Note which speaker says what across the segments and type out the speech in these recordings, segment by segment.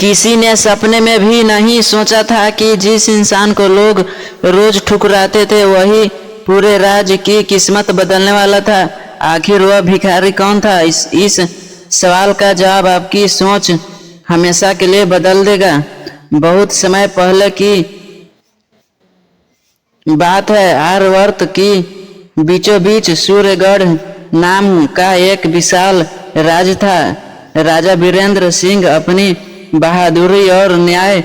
Speaker 1: किसी ने सपने में भी नहीं सोचा था कि जिस इंसान को लोग रोज ठुकराते थे वही पूरे राज्य की किस्मत बदलने वाला था। आखिर वह भिखारी कौन था? इस सवाल का जवाब आपकी सोच हमेशा के लिए बदल देगा। बहुत समय पहले की बात है। आर्यावर्त की बीचों बीच सूर्यगढ़ नाम का एक विशाल राज्य था। राजा वीरेंद्र सिंह अपनी बहादुरी और न्याय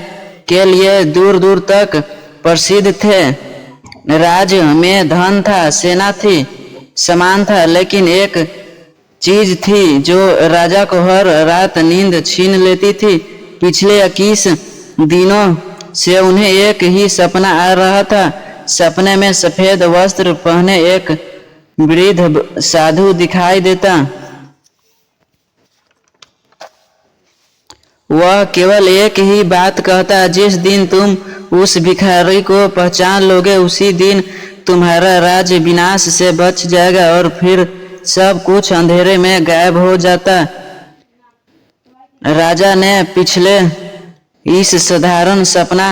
Speaker 1: के लिए दूर दूर तक प्रसिद्ध थे। राज्य में धन था, सेना थी, सम्मान था, लेकिन एक चीज थी जो राजा को हर रात नींद छीन लेती थी। पिछले 21 दिनों से उन्हें एक ही सपना आ रहा था। सपने में सफेद वस्त्र पहने एक वृद्ध साधु दिखाई देता। वह केवल एक ही बात कहता, जिस दिन तुम उस भिखारी को पहचान लोगे उसी दिन तुम्हारा राज्य विनाश से बच जाएगा। और फिर सब कुछ अंधेरे में गायब हो जाता। राजा ने पिछले इस साधारण सपना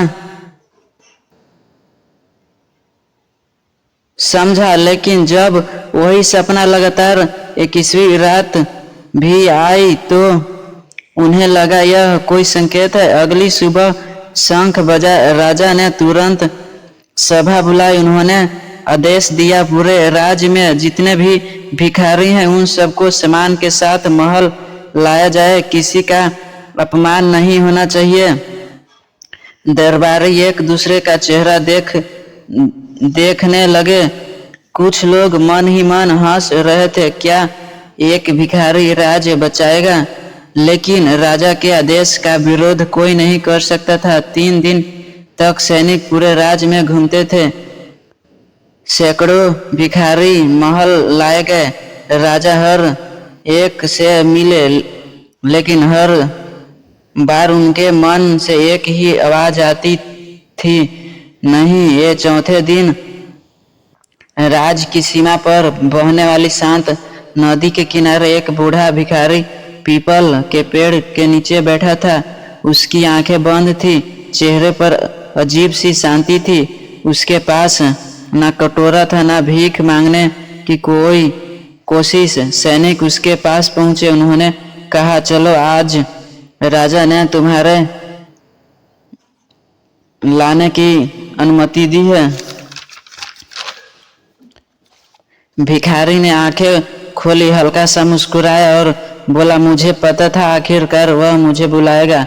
Speaker 1: समझा, लेकिन जब वही सपना लगातार 21वीं रात भी आई तो उन्हें लगा यह कोई संकेत है। अगली सुबह शंख बजा। राजा ने तुरंत सभा बुलाई। उन्होंने आदेश दिया, पूरे राज्य में जितने भी भिखारी हैं उन सबको सम्मान के साथ महल लाया जाए। किसी का अपमान नहीं होना चाहिए। दरबारी एक दूसरे का चेहरा देखने लगे। कुछ लोग मन ही मन हंस रहे थे, क्या एक भिखारी राज्य बचाएगा? लेकिन राजा के आदेश का विरोध कोई नहीं कर सकता था। 3 दिन तक सैनिक पूरे राज्य में घूमते थे। सैकड़ों भिखारी महल लाए गए। राजा हर एक से मिले, लेकिन हर बार उनके मन से एक ही आवाज आती थी, नहीं। ये चौथे दिन राज्य की सीमा पर बहने वाली शांत नदी के किनारे एक बूढ़ा भिखारी पीपल के पेड़ के नीचे बैठा था। उसकी आंखें बंद थी, चेहरे पर अजीब सी शांति थी। उसके पास ना कटोरा था, ना भीख मांगने की कोई कोशिश। सैनिक उसके पास पहुंचे। उन्होंने कहा, चलो, आज राजा ने तुम्हारे लाने की अनुमति दी है। भिखारी ने आंखें खोली, हल्का सा मुस्कुराया और बोला, मुझे पता था आखिरकार वह मुझे बुलाएगा।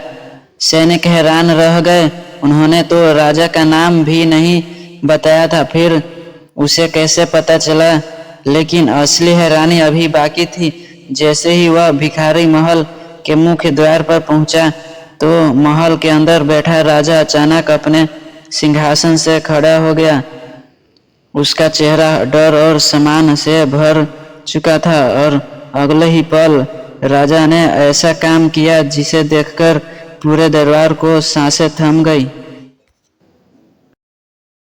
Speaker 1: सैनिक हैरान रह गए। उन्होंने तो राजा का नाम भी नहीं बताया था, फिर उसे कैसे पता चला? लेकिन असली हैरानी अभी बाकी थी। जैसे ही वह भिखारी महल के मुख्य द्वार पर पहुंचा तो महल के अंदर बैठा राजा अचानक अपने सिंहासन से खड़ा हो गया। उसका चेहरा डर और सम्मान से भर चुका था और अगले ही पल राजा ने ऐसा काम किया जिसे देखकर पूरे दरबार को सांसें थम गई।